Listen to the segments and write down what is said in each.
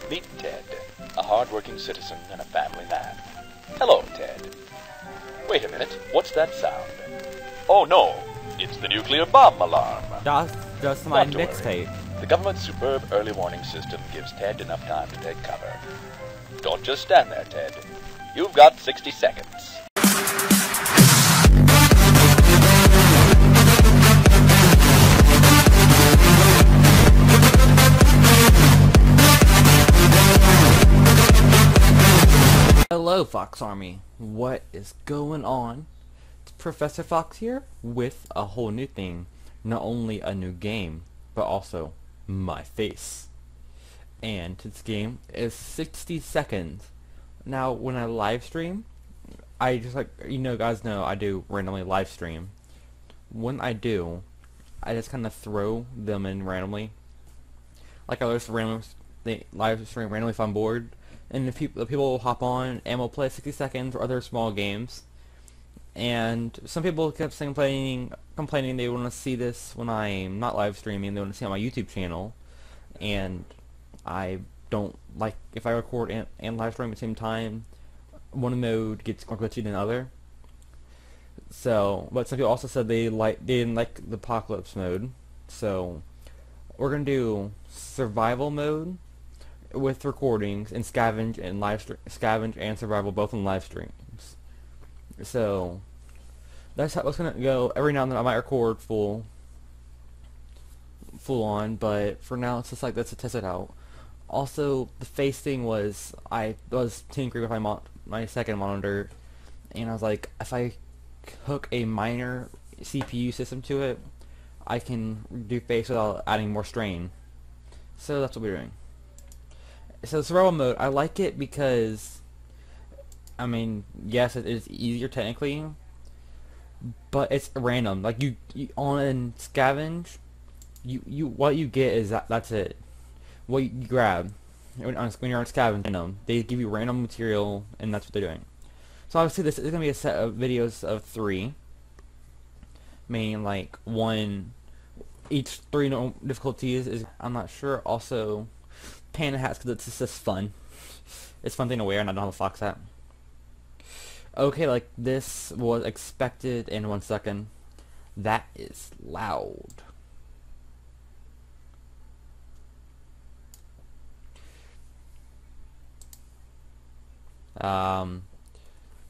Meet Ted, a hard-working citizen and a family man. Hello, Ted. Wait a minute, what's that sound? Oh no, it's the nuclear bomb alarm. That's just my Not to worry. mixtape. The government's superb early warning system gives Ted enough time to take cover. Don't just stand there, Ted. You've got 60 seconds. Hello, Fox Army. What is going on? It's Professor Fox here with a whole new thing. Not only a new game, but also my face. And this game is 60 seconds. Now, when I live stream, I just guys know I do randomly live stream. When I do, I just kind of throw them in randomly. Like I just randomly live stream randomly if I'm bored. And the people will hop on and will play 60 seconds or other small games. And some people kept complaining they want to see this when I'm not live streaming. They want to see it on my YouTube channel. And I don't like, if I record and live stream at the same time, one mode gets more glitchy than the other. So, but some people also said they didn't like the apocalypse mode. So, we're gonna do survival mode with recordings and scavenge and survival both in live streams. So that's how it's gonna go. Every now and then I might record full on, but for now it's just like this to test it out. Also, the face thing was I was tinkering with my second monitor, and I was like, if I hook a minor CPU system to it, I can do face without adding more strain. So that's what we're doing. So survival mode, I like it because, I mean, yes, it is easier technically, but it's random. Like you on scavenge, you what you get is that's it. What you grab when you're on scavenge, they give you random material, and that's what they're doing. So obviously this is gonna be a set of videos of 3, meaning like each 3 difficulties is, I'm not sure. Also, panda hats because it's just fun. It's a fun thing to wear, and I don't have a fox hat. Okay, like this was expected in 1 second. That is loud.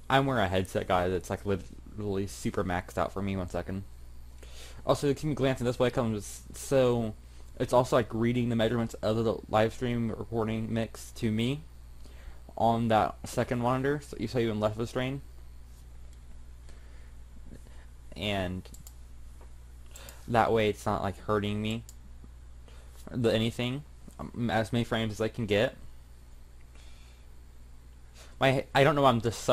I'm wearing a headset, guys. It's like literally super maxed out for me. 1 second. Also, keep me glancing this way comes, so it's also like reading the measurements of the live stream recording mix to me on that second monitor, so you saw even less of a strain. And that way it's not like hurting me anything, as many frames as I can get. I don't know why I'm just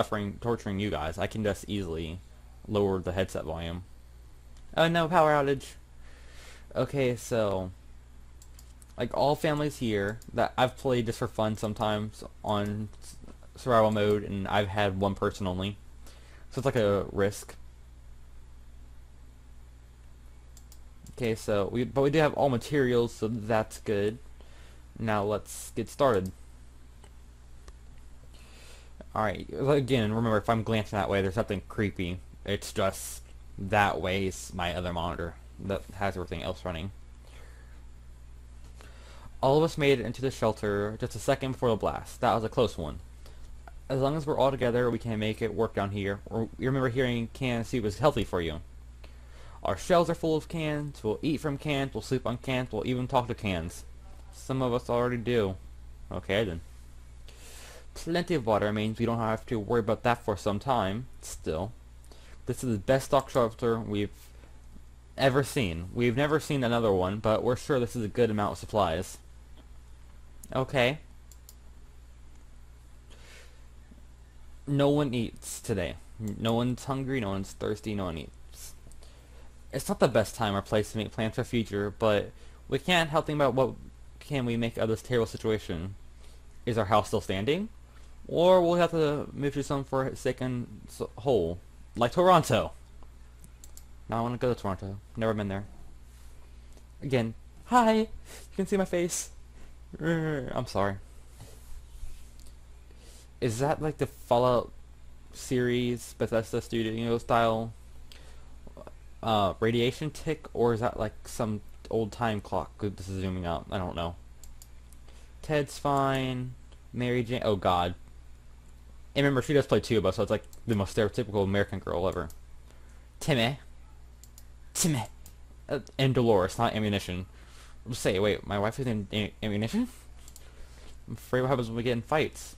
torturing you guys. I can just easily lower the headset volume. Oh no, power outage. Okay, so like all families here that I've played just for fun sometimes on survival mode, and I've had one person only, so it's like a risk. Okay, so we do have all materials, so that's good. Now let's get started. Alright, again, remember, if I'm glancing that way, there's nothing creepy. It's just that way is my other monitor that has everything else running. All of us made it into the shelter just a second before the blast. That was a close one. As long as we're all together, we can make it work down here. Or you remember hearing canned soup is healthy for you. Our shells are full of cans. We'll eat from cans. We'll sleep on cans. We'll even talk to cans. Some of us already do. Okay then. Plenty of water means we don't have to worry about that for some time. Still, this is the best stock shelter we've ever seen. We've never seen another one, but we're sure this is a good amount of supplies. Okay. No one eats today. No one's hungry, no one's thirsty, no one eats. It's not the best time or place to make plans for the future, but we can't help thinking about what can we make of this terrible situation. Is our house still standing? Or we'll have to move to some forsaken hole, like Toronto. Now I want to go to Toronto. Never been there. Again, hi! You can see my face. I'm sorry. Is that like the Fallout series Bethesda Studio style radiation tick, or is that like some old time clock? This is zooming out. I don't know. Ted's fine. Mary Jane. Oh God. And remember, she does play tuba, so it's like the most stereotypical American girl ever. Timmy. Timmy. And Dolores, not ammunition. Say, wait, my wife is in ammunition? I'm afraid what happens when we get in fights.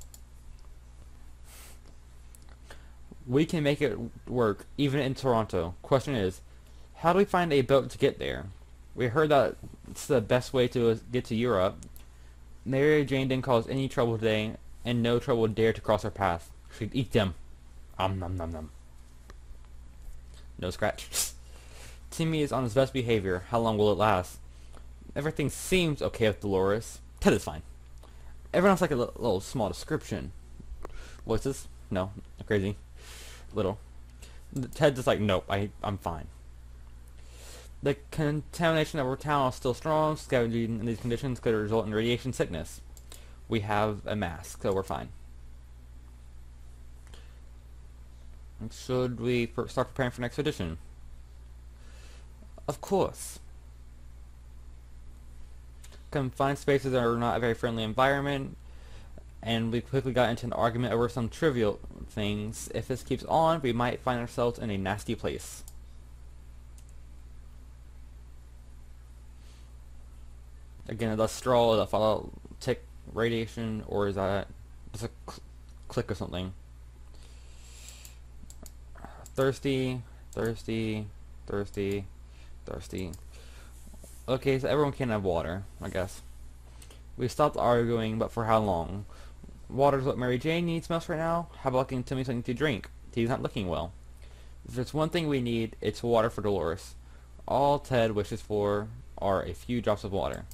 We can make it work, even in Toronto. Question is, how do we find a boat to get there? We heard that it's the best way to get to Europe. Mary Jane didn't cause any trouble today, and no trouble would dare to cross our path. She'd eat them. Nom nom nom. No scratch. Timmy is on his best behavior. How long will it last? Everything seems okay with Dolores. Ted is fine. Everyone else like a little small description. Voices? No. Crazy. Little. Ted's just like, nope, I'm fine. The contamination of our town is still strong. Scavenging in these conditions could result in radiation sickness. We have a mask, so we're fine. Should we start preparing for an expedition? Of course. Confined spaces are not a very friendly environment, and we quickly got into an argument over some trivial things. If this keeps on, we might find ourselves in a nasty place. Again, the straw, the fallout tick radiation, or is that just a click or something? Thirsty, thirsty, thirsty, thirsty. Okay, so everyone can have water, I guess. We stopped arguing, but for how long? Water's what Mary Jane needs most right now. How about getting Timmy something to drink? He's not looking well. If there's one thing we need, it's water for Dolores. All Ted wishes for are a few drops of water.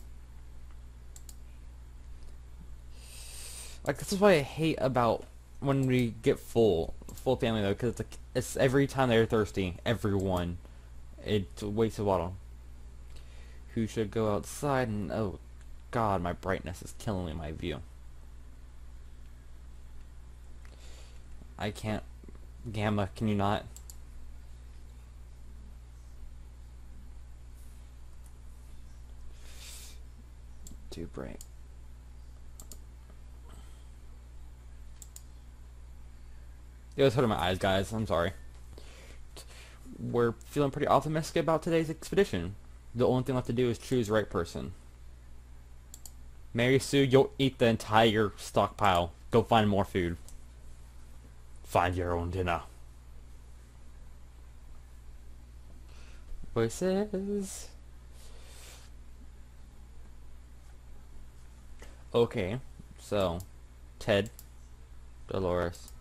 Like, this is what I hate about when we get full family though, because it's every time they're thirsty, everyone, it's a waste of water. Who should go outside? And oh God, my brightness is killing my view. I can't. Gamma, can you not? Too bright. It was hurting my eyes, guys. I'm sorry. We're feeling pretty optimistic about today's expedition. The only thing left to do is choose the right person. Mary Sue, you'll eat the entire stockpile. Go find more food. Find your own dinner. Voices. Okay, so Ted, Dolores,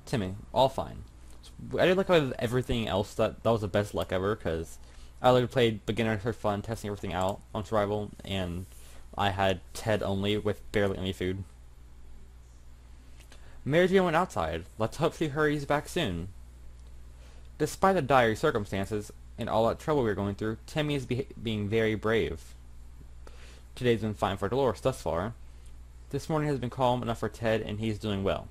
Timmy, all fine. I did like everything else. That was the best luck ever, because I literally played beginner for fun, testing everything out on survival, and I had Ted only with barely any food. Mary Jane went outside. Let's hope she hurries back soon. Despite the dire circumstances and all that trouble we're going through, Timmy is being very brave. Today's been fine for Dolores thus far. This morning has been calm enough for Ted, and he's doing well.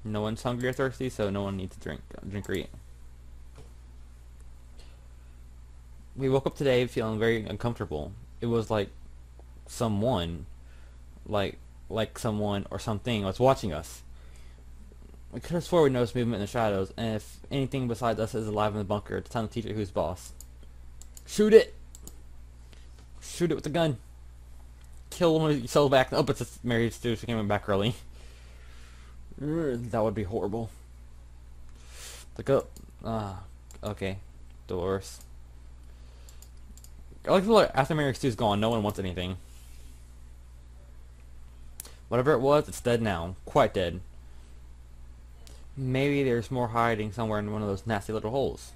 No one's hungry or thirsty, so no one needs to drink or eat. We woke up today feeling very uncomfortable. It was like someone, like someone or something was watching us. We could have swore we noticed movement in the shadows, and if anything besides us is alive in the bunker, it's time to teach it who's boss. Shoot it! Shoot it with the gun. Kill one of you, sell back. Oh, but it's Mary Sue, she came back early. That would be horrible. Look up. Okay. Dolores. I like to look after Mary Stu's gone, no one wants anything. Whatever it was, it's dead now. Quite dead. Maybe there's more hiding somewhere in one of those nasty little holes.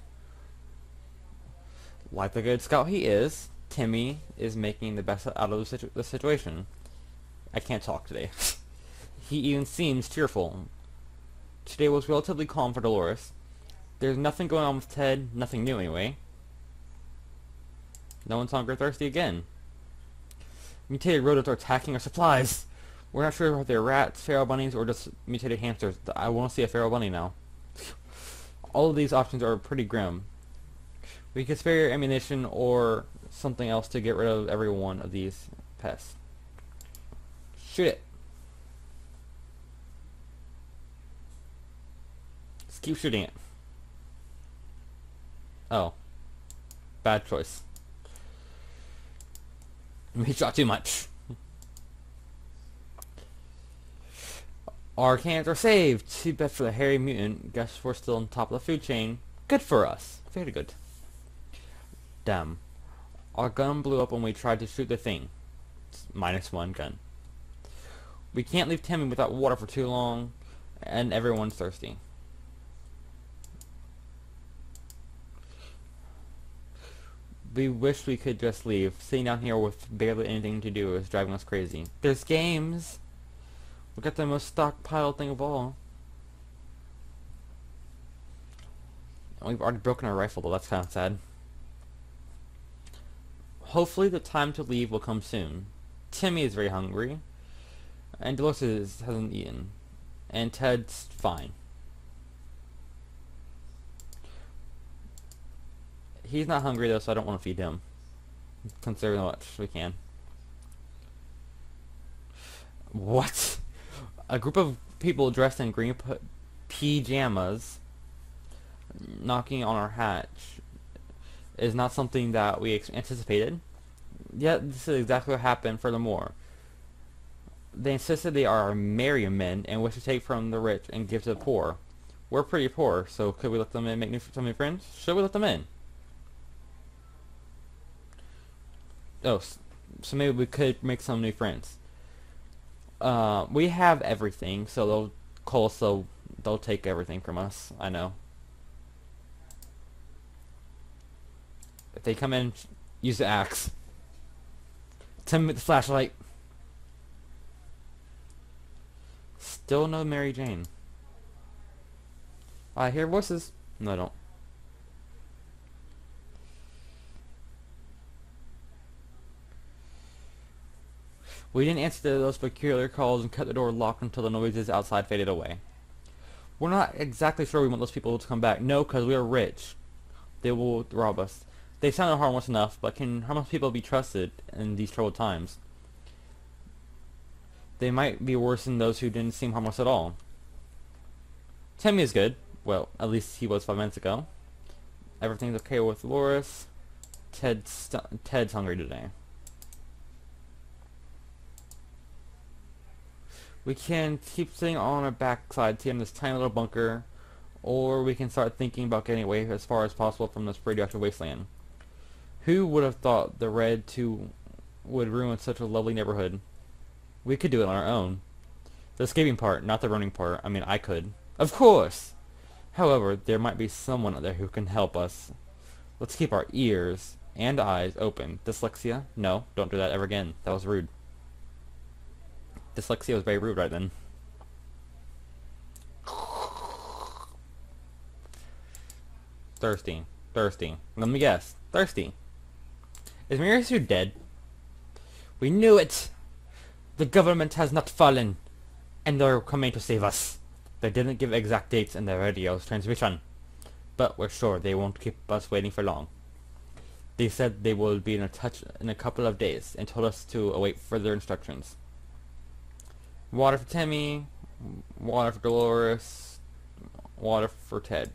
Like the good scout he is, Timmy is making the best out of the situation. I can't talk today. He even seems cheerful. Today was relatively calm for Dolores. There's nothing going on with Ted, nothing new anyway. No one's hungry or thirsty again. Mutated rodents are attacking our supplies. We're not sure if they're rats, feral bunnies, or just mutated hamsters. I want to see a feral bunny now. All of these options are pretty grim. We could spare your ammunition or something else to get rid of every one of these pests. Shoot it. Just keep shooting it. Oh. Bad choice. We shot too much. Our cans are saved. Too bad for the hairy mutant. Guess we're still on top of the food chain. Good for us. Very good. Damn. Our gun blew up when we tried to shoot the thing. It's -1 gun. We can't leave Timmy without water for too long, and everyone's thirsty. We wish we could just leave. Sitting down here with barely anything to do is driving us crazy. There's games! We got the most stockpiled thing of all. And we've already broken our rifle, though. That's kind of sad. Hopefully the time to leave will come soon. Timmy is very hungry. And Dolores hasn't eaten. And Ted's fine. He's not hungry though, so I don't want to feed him. Considering how much we can. What? A group of people dressed in green pajamas knocking on our hatch is not something that we anticipated. Yet this is exactly what happened. Furthermore, they insisted they are merry men and wish to take from the rich and give to the poor. We're pretty poor, so could we let them in and make some new friends? Should we let them in? Oh, so maybe we could make some new friends. We have everything, so they'll call us, so they'll take everything from us. I know. If they come in, use the axe. Tell me with the flashlight. Still no Mary Jane. I hear voices. No, I don't. We didn't answer those peculiar calls and kept the door locked until the noises outside faded away. We're not exactly sure we want those people to come back. No, because we are rich. They will rob us. They sounded harmless enough, but can harmless people be trusted in these troubled times? They might be worse than those who didn't seem harmless at all. Timmy is good. Well, at least he was 5 minutes ago. Everything's okay with Loris. Ted's hungry today. We can keep sitting on our backside here in this tiny little bunker, or we can start thinking about getting away as far as possible from this radioactive wasteland. Who would have thought the Red 2 would ruin such a lovely neighborhood? We could do it on our own. The escaping part, not the running part. I mean, I could. Of course! However, there might be someone out there who can help us. Let's keep our ears and eyes open. Dyslexia? No, don't do that ever again. That was rude. Dyslexia was very rude right then. Thirsty. Thirsty. Let me guess. Thirsty. Is Mirisu dead? We knew it! The government has not fallen, and they're coming to save us. They didn't give exact dates in their radio's transmission, but we're sure they won't keep us waiting for long. They said they will be in touch in a couple of days, and told us to await further instructions. Water for Timmy, water for Dolores, water for Ted.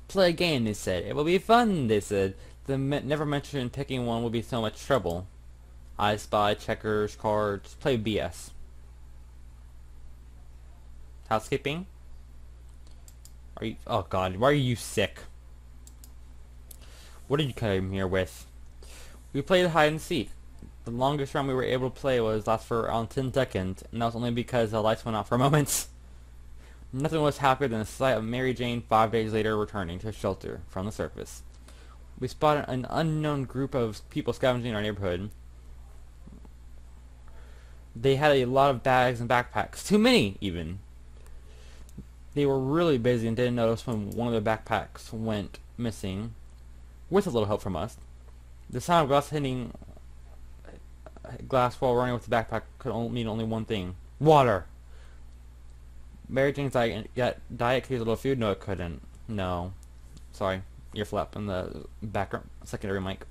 Play a game, they said. It will be fun, they said. They never mentioned picking one would be so much trouble. I Spy, checkers, cards, play BS. Housekeeping? Are you? Oh God, why are you sick? What did you come here with? We played hide and seek. The longest round we were able to play last for around 10 seconds, and that was only because the lights went out for a moment. Nothing was happier than the sight of Mary Jane 5 days later returning to shelter from the surface. We spotted an unknown group of people scavenging our neighborhood. They had a lot of bags and backpacks. Too many, even. They were really busy and didn't notice when one of their backpacks went missing. with a little help from us. The sound of glass hitting glass while running with the backpack could mean only one thing. Water! Mary Jane's diet could use a little food? No, it couldn't. No. Sorry. Ear flap in the background secondary mic.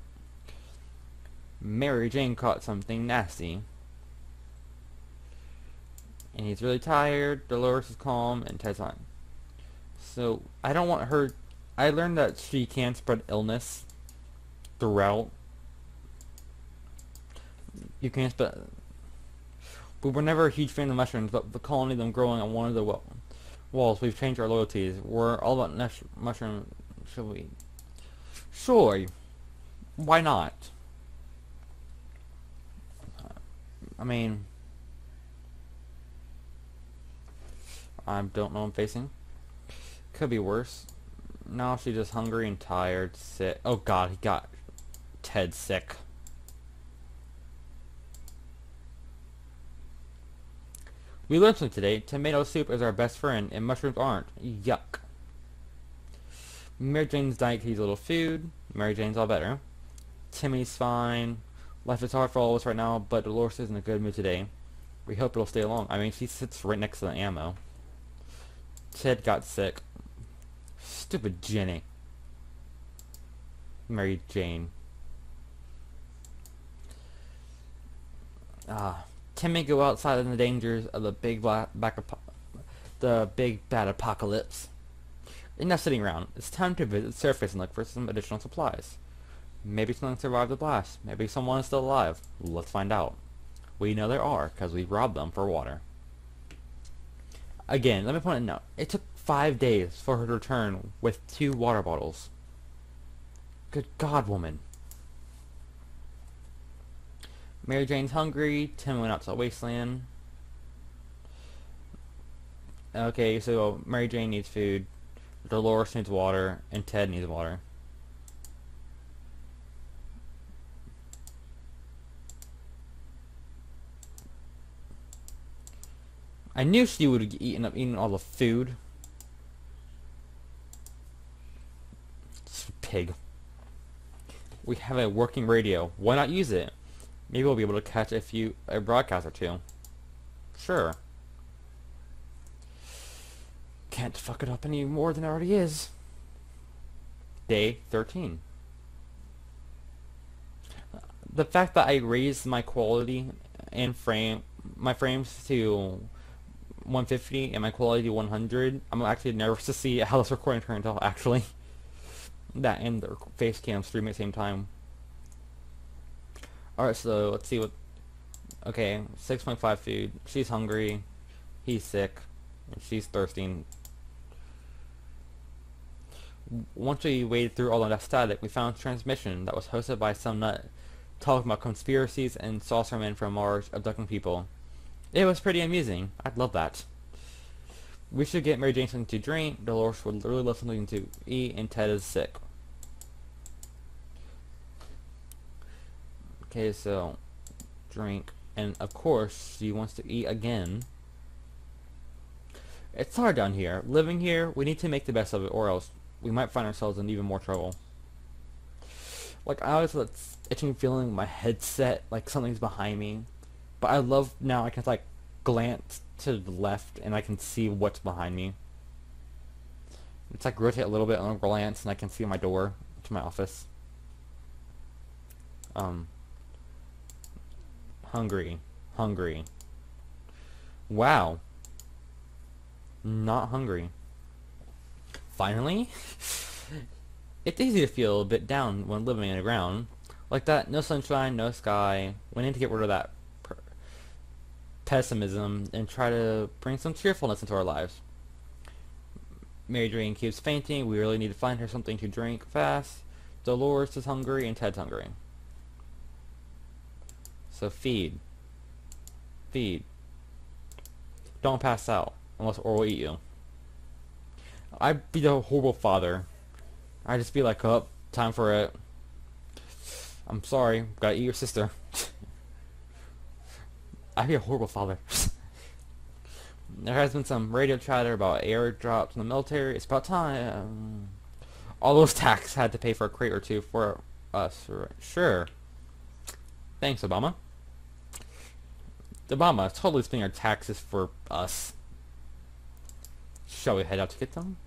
Mary Jane caught something nasty. And he's really tired, Dolores is calm, and Ted's on. So, I don't want her... I learned that she can spread illness throughout. You can't spread... We were never a huge fan of mushrooms, but the colony of them growing on one of the walls, we've changed our loyalties. We're all about mushroom... Should we? Sure. Why not? I mean... I don't know what I'm facing. Could be worse. Now she's just hungry and tired, sick. Oh god, he got Ted sick. We learned something today. Tomato soup is our best friend, and mushrooms aren't. Yuck. Mary Jane's diet needs a little food. Mary Jane's all better. Timmy's fine. Life is hard for all of us right now, but Dolores is in a good mood today. We hope it'll stay along. I mean, she sits right next to the ammo. Ted got sick. Stupid Jenny. Mary Jane. Timmy go outside in the dangers of the big bad apocalypse. Enough sitting around. It's time to visit the surface and look for some additional supplies. Maybe someone survived the blast. Maybe someone is still alive. Let's find out. We know there are, because we robbed them for water. Again, let me point it out. It took 5 days for her to return with 2 water bottles. Good God, woman. Mary Jane's hungry. Tim went out to the wasteland. Okay, so Mary Jane needs food. Dolores needs water. And Ted needs water. I knew she would have end up eating all the food. Pig. We have a working radio. Why not use it? Maybe we'll be able to catch a broadcast or two. Sure. Can't fuck it up any more than it already is. Day 13. The fact that I raised my quality and my frames to 150 and my quality to 100, I'm actually nervous to see how this recording turns out, actually. That and the face cam streaming at the same time. Alright, so let's see what... Okay, 6.5 food. She's hungry. He's sick. And she's thirsty. Once we waded through all of that static, we found a transmission that was hosted by some nut talking about conspiracies and saucer men from Mars abducting people. It was pretty amusing. I'd love that. We should get Mary Jane something to drink. Dolores would really love something to eat, and Ted is sick. Okay, so drink, and of course she wants to eat again. It's hard down here. Living here, we need to make the best of it, or else we might find ourselves in even more trouble. Like, I always have that itching feeling in my headset, like something's behind me. But I love now I can like glance to the left and I can see what's behind me. It's like rotate a little bit and I'll glance and I can see my door to my office. Hungry. Hungry. Wow. Not hungry. Finally? It's easy to feel a bit down when living underground. Like that, no sunshine, no sky. We need to get rid of that pessimism and try to bring some cheerfulness into our lives. Mary Jane keeps fainting. We really need to find her something to drink fast. Dolores is hungry and Ted's hungry. So feed. Feed. Don't pass out, unless or will eat you. I'd be the horrible father. I'd just be like, oh, time for it. I'm sorry, gotta eat your sister. I'd be a horrible father. There has been some radio chatter about airdrops in the military. It's about time. All those tax had to pay for a crate or two for us. Right? Sure. Thanks, Obama. Obama, totally spending our taxes for us. Shall we head out to get them?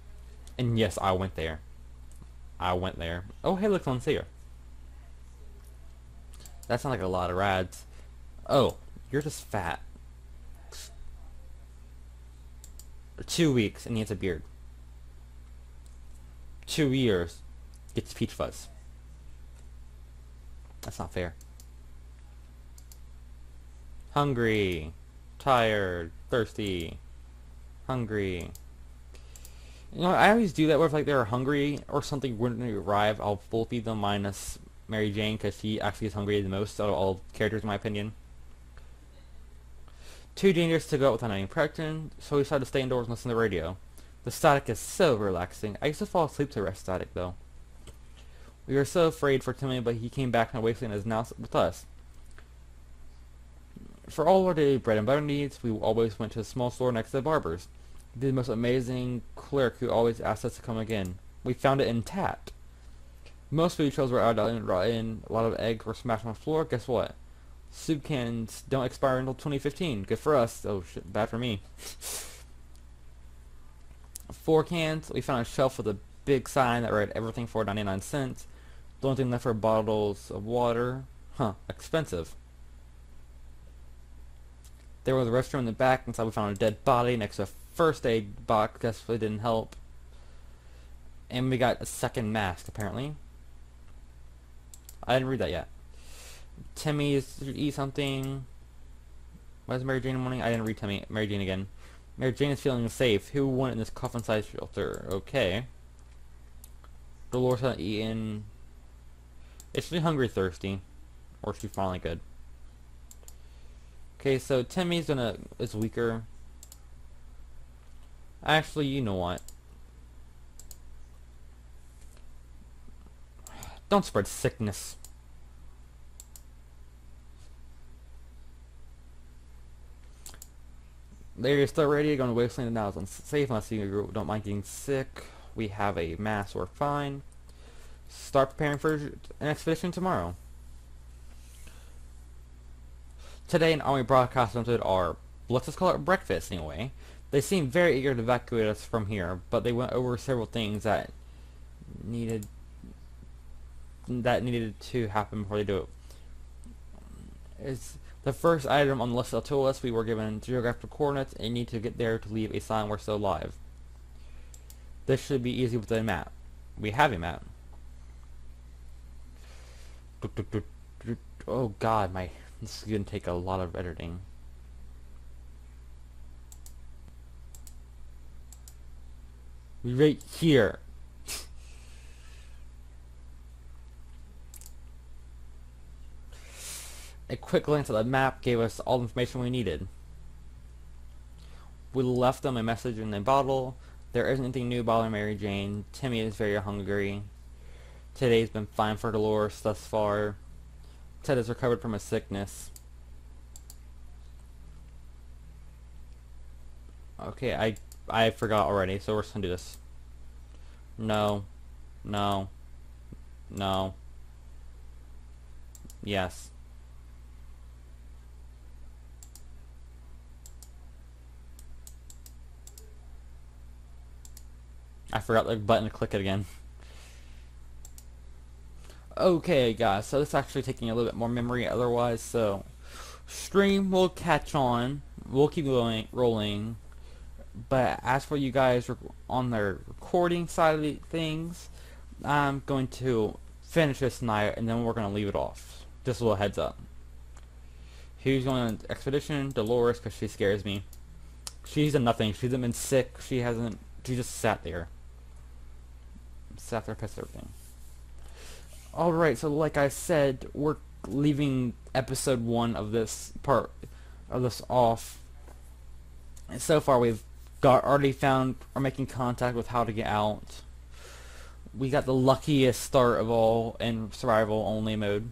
And yes, I went there. I went there. Oh, hey, look, someone's here. That sounds like a lot of rads. Oh, you're just fat. 2 weeks and he has a beard. 2 years gets peach fuzz. That's not fair. Hungry, tired, thirsty, hungry. You know, I always do that where if like they're hungry or something wouldn't arrive, I'll full feed them minus Mary Jane because she actually is hungry the most out of all characters in my opinion. Too dangerous to go out without getting pregnant, so we decided to stay indoors and listen to the radio. The static is so relaxing. I used to fall asleep to rest static though. We were so afraid for Timmy, but he came back and Wasteland is now with us. For all our daily bread and butter needs, we always went to a small store next to the barber's. The most amazing clerk who always asked us to come again. We found it intact. Most food shelves were out and rotten. A lot of eggs were smashed on the floor. Guess what? Soup cans don't expire until 2015. Good for us. Oh shit, bad for me. 4 cans. We found a shelf with a big sign that read everything for 99 cents. The only thing left were bottles of water. Huh, expensive. There was a restroom in the back. Inside we found a dead body next to a first aid box. Guess it didn't help. And we got a second mask apparently. I didn't read that yet. Timmy is to eat something. Why is Mary Jane in the morning? I didn't read Timmy. Mary Jane again. Mary Jane is feeling safe. Who went in this coffin-sized shelter? Okay. Dolores hasn't eaten. Is she hungry, thirsty? Or is she finally good? Okay, so Timmy's is weaker. Actually, you know what? Don't spread sickness. They're still ready to go to Wasteland now. It's unsafe unless you don't mind getting sick. We have a mask, we're fine. Start preparing for an expedition tomorrow. Today an army broadcast wanted our, let's just call it breakfast anyway. They seemed very eager to evacuate us from here, but they went over several things that needed to happen before they do it. It's the first item on the list told us we were given geographical coordinates and need to get there to leave a sign we're still alive. This should be easy with a map. We have a map. Oh god, this is gonna take a lot of editing. We right here. A quick glance at the map gave us all the information we needed. We left them a message in a bottle. There isn't anything new bothering Mary Jane. Timmy is very hungry. Today's been fine for Dolores thus far. Ted has recovered from his sickness. Okay, I forgot already, so we're just gonna do this. No. No. No. Yes. I forgot the button to click it again. Okay guys, so this is actually taking a little bit more memory otherwise, so stream will catch on. We'll keep going, rolling. But as for you guys on the recording side of things, I'm going to finish this night and then we're going to leave it off. Just a little heads up. Who's going on an expedition? Dolores, because she scares me. She's done nothing. She hasn't been sick. She just sat there. Sat there past everything. Alright, so like I said, we're leaving episode 1 of this part of this off. And so far we've already found or making contact with how to get out. We got the luckiest start of all in survival only mode.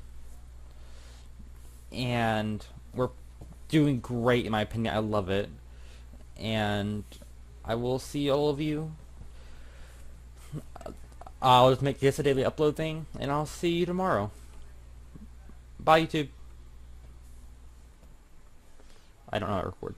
And we're doing great in my opinion. I love it. And I will see all of you. I'll just make this a daily upload thing, and I'll see you tomorrow. Bye, YouTube. I don't know how to record.